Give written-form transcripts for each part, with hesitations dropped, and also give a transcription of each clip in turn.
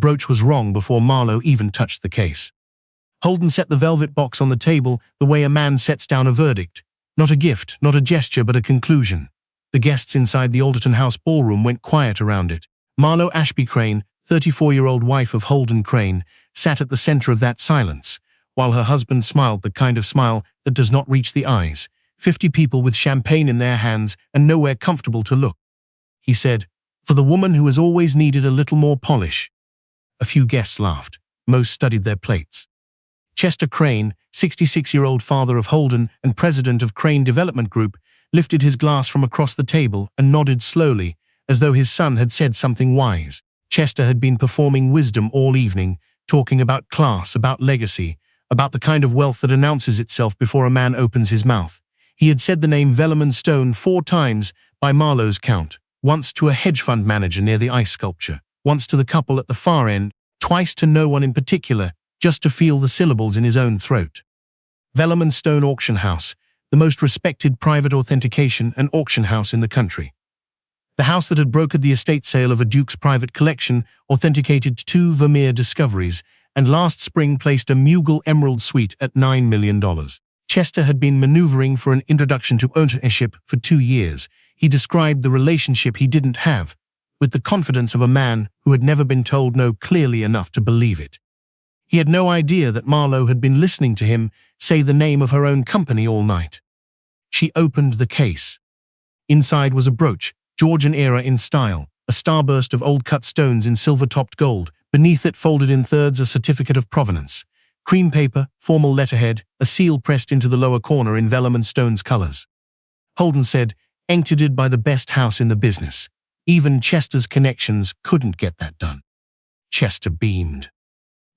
brooch was wrong before Marlowe even touched the case. Holden set the velvet box on the table the way a man sets down a verdict. Not a gift, not a gesture, but a conclusion. The guests inside the Alderton House ballroom went quiet around it. Marlowe Ashby Crane, 34-year-old wife of Holden Crane, sat at the center of that silence, while her husband smiled the kind of smile that does not reach the eyes. 50 people with champagne in their hands and nowhere comfortable to look. He said, "For the woman who has always needed a little more polish." A few guests laughed. Most studied their plates. Chester Crane, 66-year-old father of Holden and president of Crane Development Group, lifted his glass from across the table and nodded slowly, as though his son had said something wise. Chester had been performing wisdom all evening, talking about class, about legacy, about the kind of wealth that announces itself before a man opens his mouth. He had said the name Velleman Stone 4 times by Marlowe's count, once to a hedge fund manager near the ice sculpture, once to the couple at the far end, twice to no one in particular, just to feel the syllables in his own throat. Velleman Stone Auction House, the most respected private authentication and auction house in the country. The house that had brokered the estate sale of a Duke's private collection authenticated 2 Vermeer discoveries, and last spring placed a Mughal emerald suite at $9 million. Chester had been maneuvering for an introduction to ownership for 2 years. He described the relationship he didn't have, with the confidence of a man who had never been told no clearly enough to believe it. He had no idea that Marlowe had been listening to him say the name of her own company all night. She opened the case. Inside was a brooch, Georgian era in style, a starburst of old-cut stones in silver-topped gold. Beneath it, folded in thirds, a certificate of provenance. Cream paper, formal letterhead, a seal pressed into the lower corner in Velleman Stone's colors. Holden said, "Entered by the best house in the business. Even Chester's connections couldn't get that done." Chester beamed.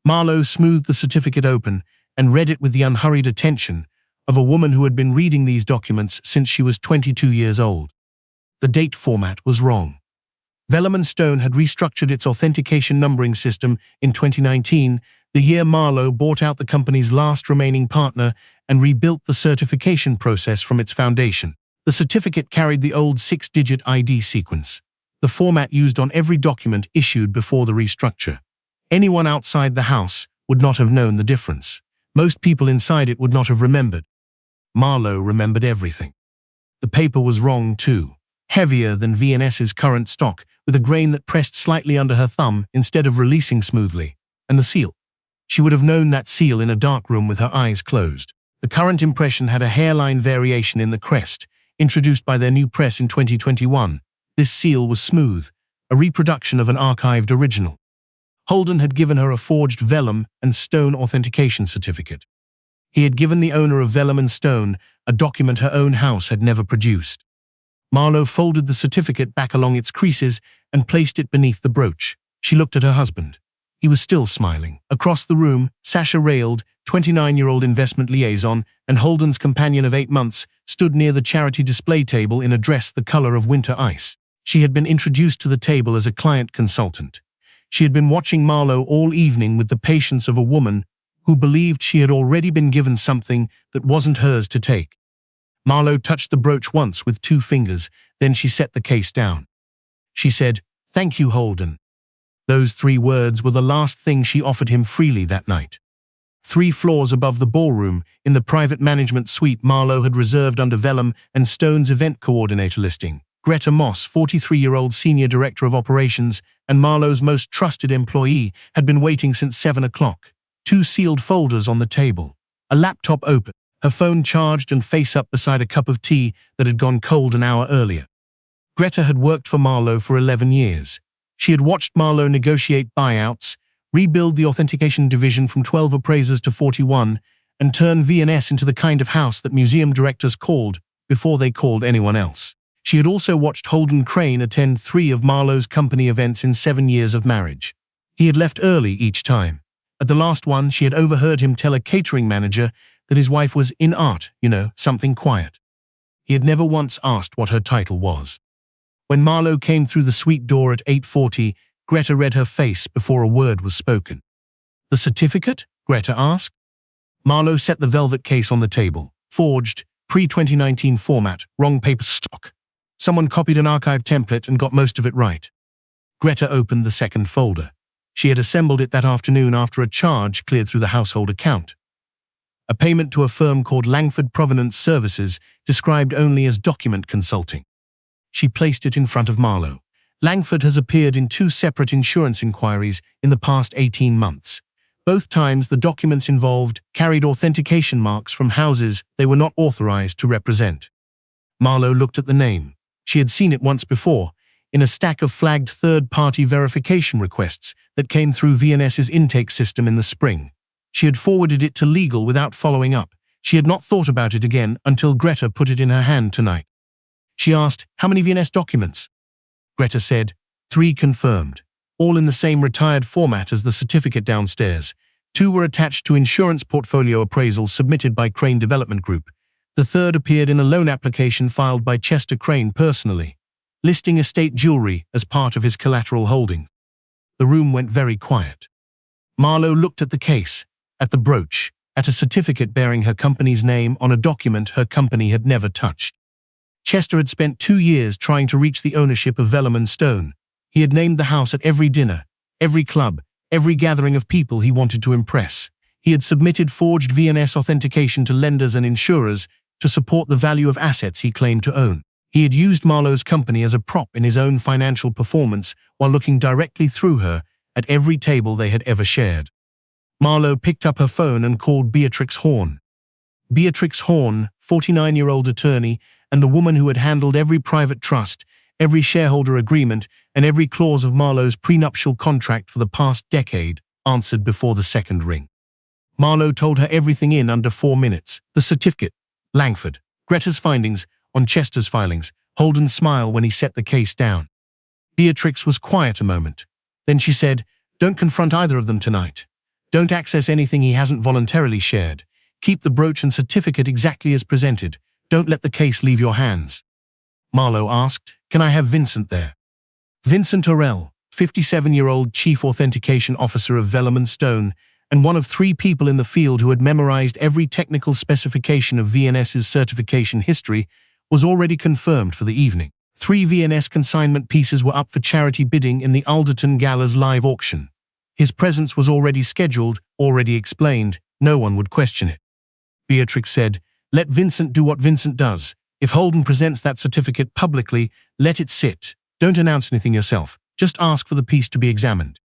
Marlowe smoothed the certificate open and read it with the unhurried attention of a woman who had been reading these documents since she was 22 years old. The date format was wrong. Velleman Stone had restructured its authentication numbering system in 2019, the year Marlowe bought out the company's last remaining partner and rebuilt the certification process from its foundation. The certificate carried the old 6-digit ID sequence, the format used on every document issued before the restructure. Anyone outside the house would not have known the difference. Most people inside it would not have remembered. Marlowe remembered everything. The paper was wrong too, heavier than V&S's current stock, with a grain that pressed slightly under her thumb instead of releasing smoothly. And the seal. She would have known that seal in a dark room with her eyes closed. The current impression had a hairline variation in the crest, introduced by their new press in 2021. This seal was smooth, a reproduction of an archived original. Holden had given her a forged vellum and stone authentication certificate. He had given the owner of Velleman Stone a document her own house had never produced. Marlowe folded the certificate back along its creases and placed it beneath the brooch. She looked at her husband. He was still smiling. Across the room, Sasha Railed, 29-year-old investment liaison and Holden's companion of 8 months, stood near the charity display table in a dress the color of winter ice. She had been introduced to the table as a client consultant. She had been watching Marlowe all evening with the patience of a woman who believed she had already been given something that wasn't hers to take. Marlowe touched the brooch once with 2 fingers, then she set the case down. She said, "Thank you, Holden." Those 3 words were the last thing she offered him freely that night. 3 floors above the ballroom, in the private management suite Marlowe had reserved under Vellum and Stone's event coordinator listing, Greta Moss, 43-year-old senior director of operations and Marlowe's most trusted employee, had been waiting since 7 o'clock. 2 sealed folders on the table, a laptop open, her phone charged and face up beside a cup of tea that had gone cold an hour earlier. Greta had worked for Marlowe for 11 years. She had watched Marlowe negotiate buyouts, rebuild the authentication division from 12 appraisers to 41, and turn V&S into the kind of house that museum directors called before they called anyone else. She had also watched Holden Crane attend 3 of Marlowe's company events in 7 years of marriage. He had left early each time. At the last one, she had overheard him tell a catering manager that his wife was in art, something quiet. He had never once asked what her title was. When Marlowe came through the suite door at 8:40, Greta read her face before a word was spoken. "The certificate?" Greta asked. Marlowe set the velvet case on the table. "Forged, pre-2019 format, wrong paper stock. Someone copied an archive template and got most of it right." Greta opened the second folder. She had assembled it that afternoon after a charge cleared through the household account. A payment to a firm called Langford Provenance Services, described only as document consulting. She placed it in front of Marlowe. Langford has appeared in 2 separate insurance inquiries in the past 18 months. Both times the documents involved carried authentication marks from houses they were not authorized to represent. Marlowe looked at the name. She had seen it once before, in a stack of flagged third-party verification requests that came through V&S's intake system in the spring. She had forwarded it to legal without following up. She had not thought about it again until Greta put it in her hand tonight. She asked, "How many V&S documents?" Greta said, 3 confirmed, all in the same retired format as the certificate downstairs. 2 were attached to insurance portfolio appraisals submitted by Crane Development Group. The third appeared in a loan application filed by Chester Crane personally, listing estate jewelry as part of his collateral holdings. The room went very quiet. Marlowe looked at the case, at the brooch, at a certificate bearing her company's name on a document her company had never touched. Chester had spent 2 years trying to reach the ownership of Velleman Stone. He had named the house at every dinner, every club, every gathering of people he wanted to impress. He had submitted forged V&S authentication to lenders and insurers to support the value of assets he claimed to own. He had used Marlowe's company as a prop in his own financial performance while looking directly through her at every table they had ever shared. Marlowe picked up her phone and called Beatrix Horn. Beatrix Horn, 49-year-old attorney, and the woman who had handled every private trust, every shareholder agreement, and every clause of Marlowe's prenuptial contract for the past decade, answered before the second ring. Marlowe told her everything in under 4 minutes. The certificate, Langford, Greta's findings, on Chester's filings, Holden's smile when he set the case down. Beatrix was quiet a moment. Then she said, "Don't confront either of them tonight. Don't access anything he hasn't voluntarily shared. Keep the brooch and certificate exactly as presented. Don't let the case leave your hands." Marlowe asked, "Can I have Vincent there?" Vincent Orell, 57-year-old Chief Authentication Officer of Velleman Stone, and one of 3 people in the field who had memorized every technical specification of V&S's certification history, was already confirmed for the evening. 3 V&S consignment pieces were up for charity bidding in the Alderton Gala's live auction. His presence was already scheduled, already explained. No one would question it. Beatrix said, "Let Vincent do what Vincent does. If Holden presents that certificate publicly, let it sit. Don't announce anything yourself. Just ask for the piece to be examined."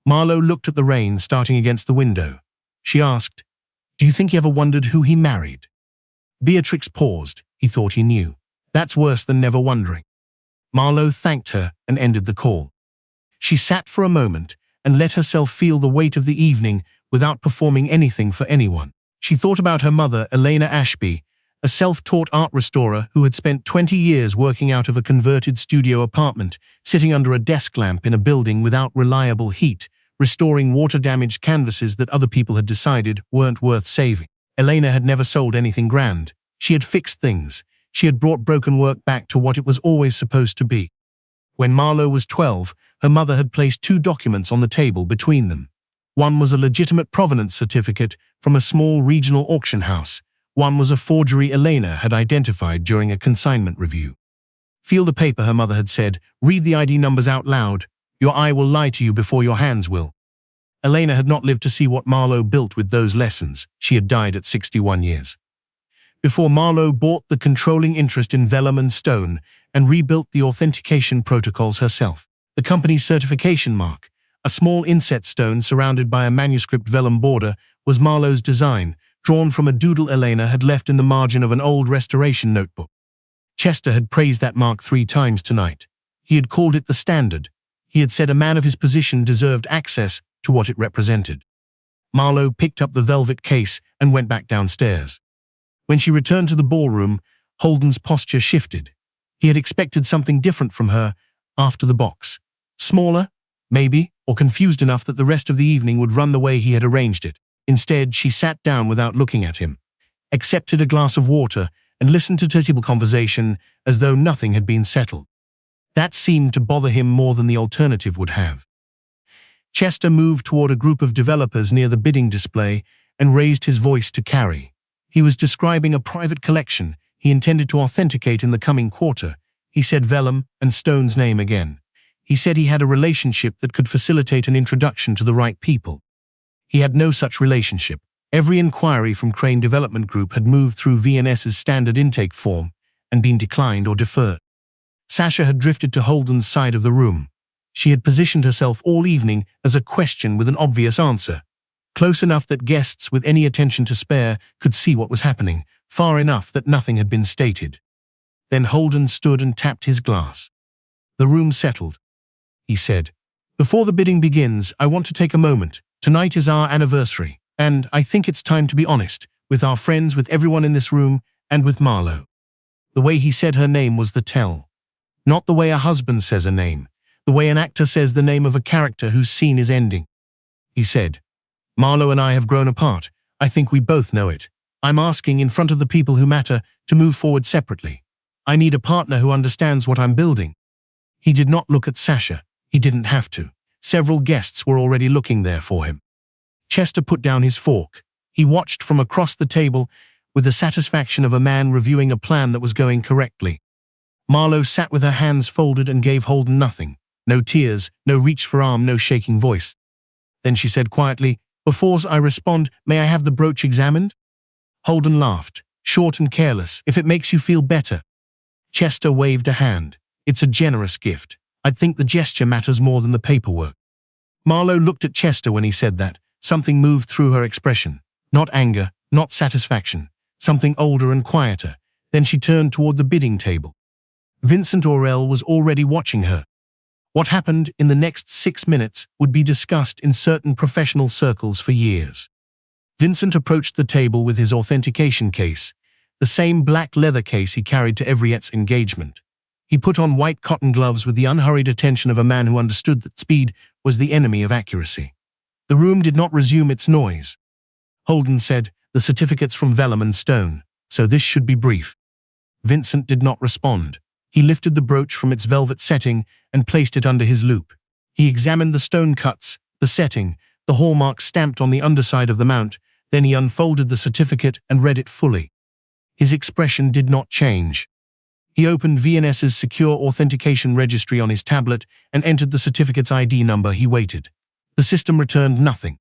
Marlowe looked at the rain starting against the window. She asked, "Do you think he ever wondered who he married?" Beatrix paused. He thought he knew. That's worse than never wondering. Marlowe thanked her and ended the call. She sat for a moment and let herself feel the weight of the evening without performing anything for anyone. She thought about her mother, Elena Ashby, a self-taught art restorer who had spent 20 years working out of a converted studio apartment, sitting under a desk lamp in a building without reliable heat, restoring water-damaged canvases that other people had decided weren't worth saving. Elena had never sold anything grand. She had fixed things. She had brought broken work back to what it was always supposed to be. When Marlowe was 12, her mother had placed 2 documents on the table between them. One was a legitimate provenance certificate from a small regional auction house. One was a forgery Elena had identified during a consignment review. "Feel the paper," her mother had said. "Read the ID numbers out loud. Your eye will lie to you before your hands will." Elena had not lived to see what Marlowe built with those lessons. She had died at 61 years. Before Marlowe bought the controlling interest in Velleman Stone and rebuilt the authentication protocols herself. The company's certification mark, a small inset stone surrounded by a manuscript vellum border, was Marlowe's design, drawn from a doodle Elena had left in the margin of an old restoration notebook. Chester had praised that mark 3 times tonight. He had called it the standard. He had said a man of his position deserved access to what it represented. Marlowe picked up the velvet case and went back downstairs. When she returned to the ballroom, Holden's posture shifted. He had expected something different from her after the box. Smaller, maybe, or confused enough that the rest of the evening would run the way he had arranged it. Instead, she sat down without looking at him, accepted a glass of water, and listened to their table conversation as though nothing had been settled. That seemed to bother him more than the alternative would have. Chester moved toward a group of developers near the bidding display and raised his voice to Carrie. He was describing a private collection he intended to authenticate in the coming quarter. He said Vellum and Stone's name again. He said he had a relationship that could facilitate an introduction to the right people. He had no such relationship. Every inquiry from Crane Development Group had moved through VNS's standard intake form and been declined or deferred. Sasha had drifted to Holden's side of the room. She had positioned herself all evening as a question with an obvious answer, close enough that guests with any attention to spare could see what was happening, far enough that nothing had been stated. Then Holden stood and tapped his glass. The room settled. He said, "Before the bidding begins, I want to take a moment. Tonight is our anniversary, and I think it's time to be honest, with our friends, with everyone in this room, and with Marlo." The way he said her name was the tell. Not the way a husband says a name, the way an actor says the name of a character whose scene is ending. He said, "Marlo and I have grown apart. I think we both know it. I'm asking, in front of the people who matter, to move forward separately. I need a partner who understands what I'm building." He did not look at Sasha. He didn't have to. Several guests were already looking there for him. Chester put down his fork. He watched from across the table with the satisfaction of a man reviewing a plan that was going correctly. Marlo sat with her hands folded and gave Holden nothing. No tears, no reach for arm, no shaking voice. Then she said quietly, "Before I respond, may I have the brooch examined?" Holden laughed, short and careless. "If it makes you feel better." Chester waved a hand. "It's a generous gift. I'd think the gesture matters more than the paperwork." Marlo looked at Chester when he said that. Something moved through her expression. Not anger, not satisfaction. Something older and quieter. Then she turned toward the bidding table. Vincent Aurel was already watching her. What happened in the next 6 minutes would be discussed in certain professional circles for years. Vincent approached the table with his authentication case, the same black leather case he carried to every engagement. He put on white cotton gloves with the unhurried attention of a man who understood that speed was the enemy of accuracy. The room did not resume its noise. Holden said, "The certificates from Vellum and Stone, so this should be brief." Vincent did not respond. He lifted the brooch from its velvet setting and placed it under his loupe. He examined the stone cuts, the setting, the hallmark stamped on the underside of the mount. Then he unfolded the certificate and read it fully. His expression did not change. He opened VNS's secure authentication registry on his tablet and entered the certificate's ID number. He waited. The system returned nothing.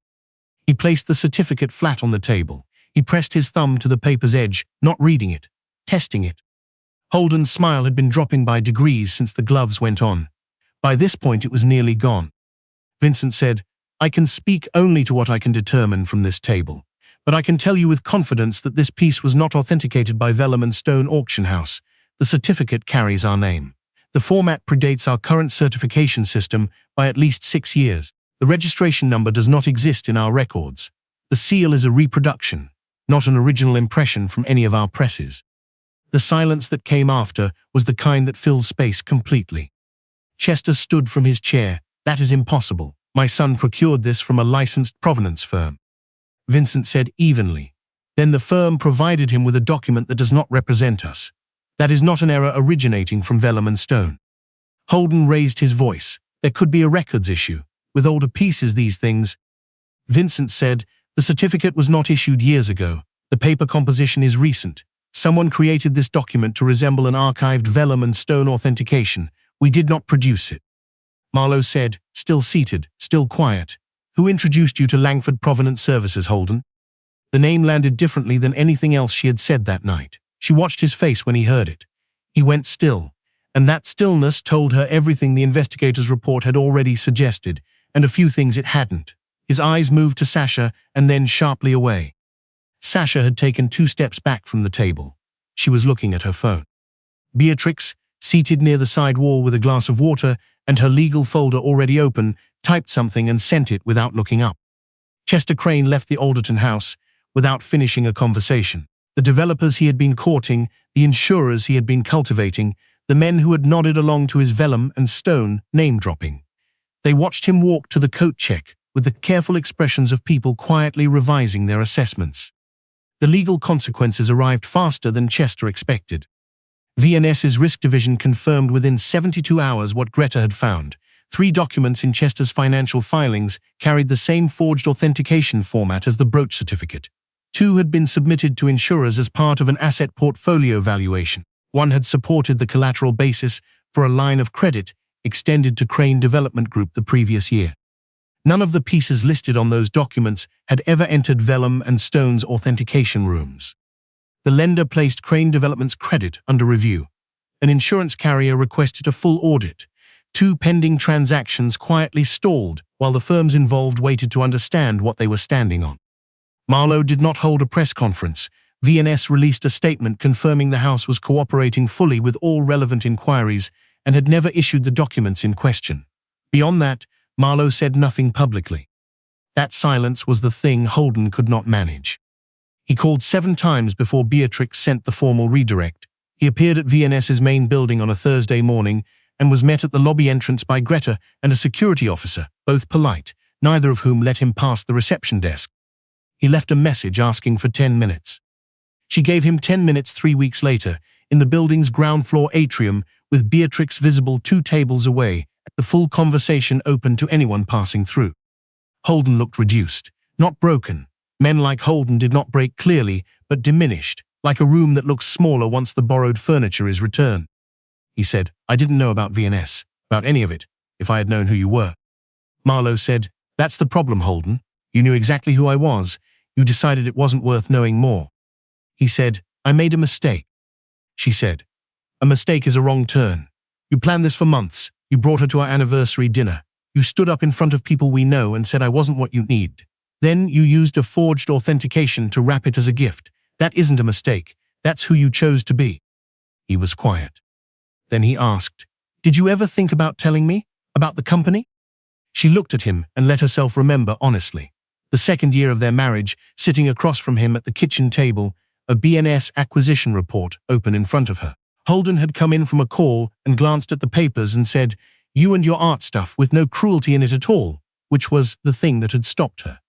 He placed the certificate flat on the table. He pressed his thumb to the paper's edge, not reading it, testing it. Holden's smile had been dropping by degrees since the gloves went on. By this point it was nearly gone. Vincent said, "I can speak only to what I can determine from this table, but I can tell you with confidence that this piece was not authenticated by Vellum and Stone Auction House. The certificate carries our name. The format predates our current certification system by at least 6 years. The registration number does not exist in our records. The seal is a reproduction, not an original impression from any of our presses." The silence that came after was the kind that fills space completely. Chester stood from his chair. "That is impossible. My son procured this from a licensed provenance firm." Vincent said evenly. "Then the firm provided him with a document that does not represent us. That is not an error originating from Vellum and Stone." Holden raised his voice. "There could be a records issue. With older pieces, these things." Vincent said, "The certificate was not issued years ago. The paper composition is recent. Someone created this document to resemble an archived Vellum and Stone authentication. We did not produce it." Marlo said, still seated, still quiet, "Who introduced you to Langford Provenance Services, Holden?" The name landed differently than anything else she had said that night. She watched his face when he heard it. He went still, and that stillness told her everything the investigator's report had already suggested, and a few things it hadn't. His eyes moved to Sasha and then sharply away. Sasha had taken 2 steps back from the table. She was looking at her phone. Beatrix, seated near the side wall with a glass of water and her legal folder already open, typed something and sent it without looking up. Chester Crane left the Alderton house without finishing a conversation. The developers he had been courting, the insurers he had been cultivating, the men who had nodded along to his Vellum and Stone name-dropping. They watched him walk to the coat check with the careful expressions of people quietly revising their assessments. The legal consequences arrived faster than Chester expected. VNS's risk division confirmed within 72 hours what Greta had found. 3 documents in Chester's financial filings carried the same forged authentication format as the brooch certificate. 2 had been submitted to insurers as part of an asset portfolio valuation. 1 had supported the collateral basis for a line of credit extended to Crane Development Group the previous year. None of the pieces listed on those documents had ever entered Vellum and Stone's authentication rooms. The lender placed Crane Development's credit under review. An insurance carrier requested a full audit. 2 pending transactions quietly stalled while the firms involved waited to understand what they were standing on. Marlowe did not hold a press conference. V&S released a statement confirming the house was cooperating fully with all relevant inquiries and had never issued the documents in question. Beyond that, Marlowe said nothing publicly. That silence was the thing Holden could not manage. He called 7 times before Beatrix sent the formal redirect. He appeared at V&S's main building on a Thursday morning and was met at the lobby entrance by Greta and a security officer, both polite, neither of whom let him pass the reception desk. He left a message asking for 10 minutes. She gave him 10 minutes 3 weeks later, in the building's ground floor atrium, with Beatrix visible 2 tables away, the full conversation open to anyone passing through. Holden looked reduced, not broken. Men like Holden did not break clearly, but diminished, like a room that looks smaller once the borrowed furniture is returned. He said, "I didn't know about V&S, about any of it, if I had known who you were." Marlowe said, "That's the problem, Holden. You knew exactly who I was. You decided it wasn't worth knowing more." He said, "I made a mistake." She said, "A mistake is a wrong turn. You planned this for months. You brought her to our anniversary dinner. You stood up in front of people we know and said I wasn't what you need. Then you used a forged authentication to wrap it as a gift. That isn't a mistake. That's who you chose to be." He was quiet. Then he asked, "Did you ever think about telling me? About the company?" She looked at him and let herself remember honestly. The 2nd year of their marriage, sitting across from him at the kitchen table, a B&S acquisition report open in front of her. Holden had come in from a call and glanced at the papers and said, "You and your art stuff with no cruelty in it at all," which was the thing that had stopped her.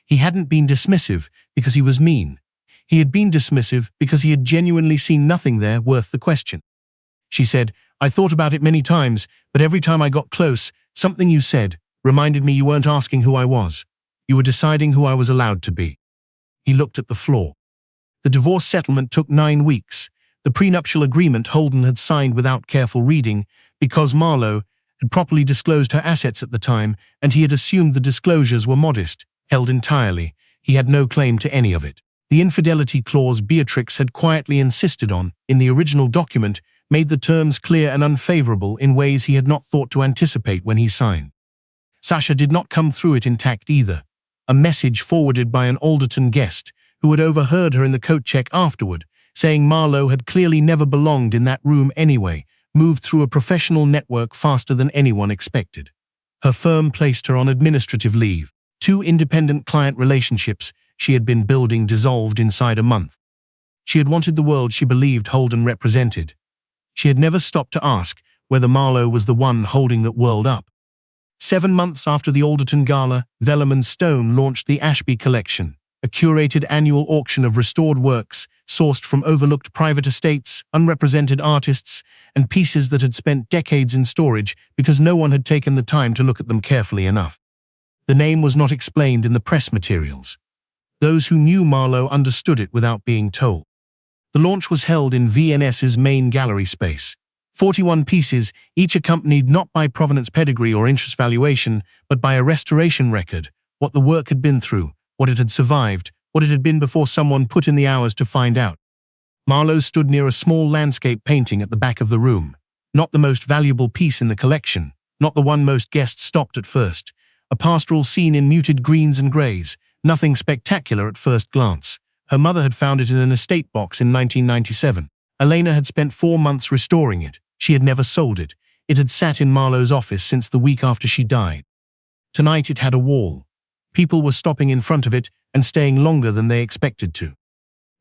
He hadn't been dismissive because he was mean. He had been dismissive because he had genuinely seen nothing there worth the question. She said, "I thought about it many times, but every time I got close, something you said reminded me you weren't asking who I was. You were deciding who I was allowed to be." He looked at the floor. The divorce settlement took 9 weeks. The prenuptial agreement Holden had signed without careful reading, because Marlowe had properly disclosed her assets at the time, and he had assumed the disclosures were modest, held entirely. He had no claim to any of it. The infidelity clause Beatrix had quietly insisted on, in the original document, made the terms clear and unfavorable in ways he had not thought to anticipate when he signed. Sasha did not come through it intact either. A message forwarded by an Alderton guest, who had overheard her in the coat check afterward, saying Marlowe had clearly never belonged in that room anyway, moved through a professional network faster than anyone expected. Her firm placed her on administrative leave. 2 independent client relationships she had been building dissolved inside a month. She had wanted the world she believed Holden represented. She had never stopped to ask whether Marlowe was the one holding that world up. 7 months after the Alderton Gala, Vellum and Stone launched the Ashby Collection, a curated annual auction of restored works sourced from overlooked private estates, unrepresented artists, and pieces that had spent decades in storage because no one had taken the time to look at them carefully enough. The name was not explained in the press materials. Those who knew Marlowe understood it without being told. The launch was held in V&S's main gallery space. 41 pieces, each accompanied not by provenance pedigree or interest valuation, but by a restoration record, what the work had been through, what it had survived, what it had been before someone put in the hours to find out. Marlowe stood near a small landscape painting at the back of the room. Not the most valuable piece in the collection, not the one most guests stopped at first. A pastoral scene in muted greens and greys, nothing spectacular at first glance. Her mother had found it in an estate box in 1997. Elena had spent 4 months restoring it. She had never sold it. It had sat in Marlowe's office since the week after she died. Tonight it had a wall. People were stopping in front of it and staying longer than they expected to.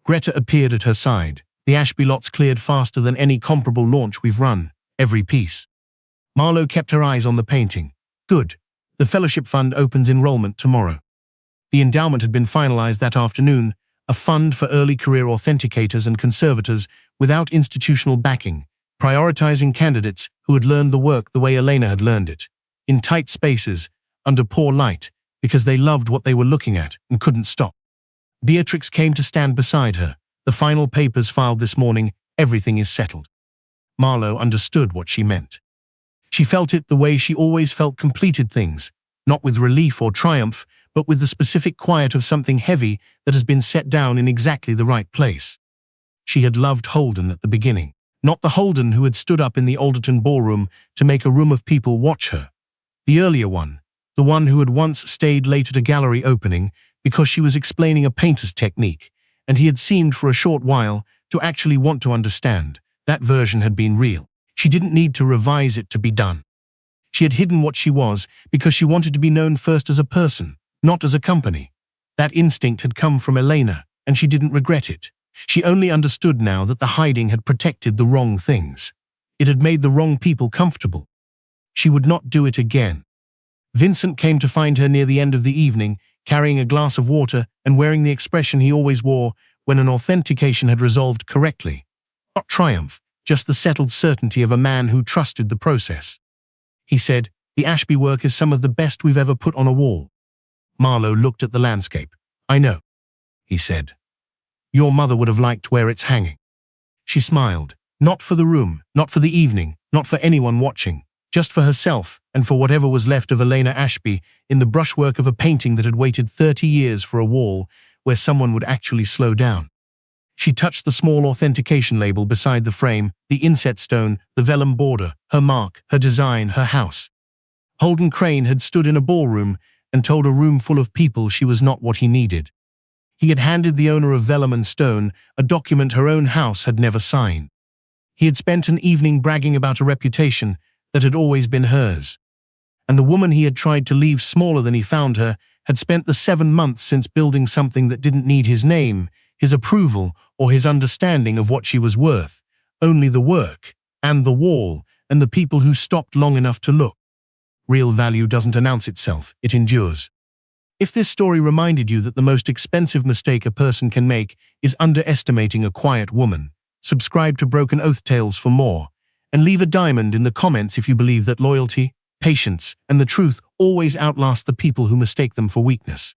Greta appeared at her side. The Ashby lots cleared faster than any comparable launch we've run, every piece. Marlowe kept her eyes on the painting. Good. The Fellowship Fund opens enrollment tomorrow. The endowment had been finalized that afternoon, a fund for early career authenticators and conservators without institutional backing, prioritizing candidates who had learned the work the way Elena had learned it, in tight spaces, under poor light, because they loved what they were looking at and couldn't stop. Beatrix came to stand beside her. The final papers filed this morning, everything is settled. Marlowe understood what she meant. She felt it the way she always felt completed things, not with relief or triumph, but with the specific quiet of something heavy that has been set down in exactly the right place. She had loved Holden at the beginning, not the Holden who had stood up in the Alderton ballroom to make a room of people watch her. The earlier one, the one who had once stayed late at a gallery opening because she was explaining a painter's technique, and he had seemed for a short while to actually want to understand. That version had been real. She didn't need to revise it to be done. She had hidden what she was because she wanted to be known first as a person, not as a company. That instinct had come from Elena, and she didn't regret it. She only understood now that the hiding had protected the wrong things. It had made the wrong people comfortable. She would not do it again. Vincent came to find her near the end of the evening, carrying a glass of water and wearing the expression he always wore when an authentication had resolved correctly. Not triumph, just the settled certainty of a man who trusted the process. He said, "The Ashby work is some of the best we've ever put on a wall." Marlowe looked at the landscape. "I know," he said. "Your mother would have liked where it's hanging." She smiled. Not for the room, not for the evening, not for anyone watching, just for herself and for whatever was left of Elena Ashby in the brushwork of a painting that had waited 30 years for a wall where someone would actually slow down. She touched the small authentication label beside the frame, the inset stone, the vellum border, her mark, her design, her house. Holden Crane had stood in a ballroom and told a room full of people she was not what he needed. He had handed the owner of vellum and stone a document her own house had never signed. He had spent an evening bragging about a reputation that had always been hers. And the woman he had tried to leave smaller than he found her had spent the 7 months since building something that didn't need his name, his approval, or his understanding of what she was worth. Only the work, and the wall, and the people who stopped long enough to look. Real value doesn't announce itself, it endures. If this story reminded you that the most expensive mistake a person can make is underestimating a quiet woman, subscribe to Broken Oath Tales for more, and leave a diamond in the comments if you believe that loyalty, patience, and the truth always outlast the people who mistake them for weakness.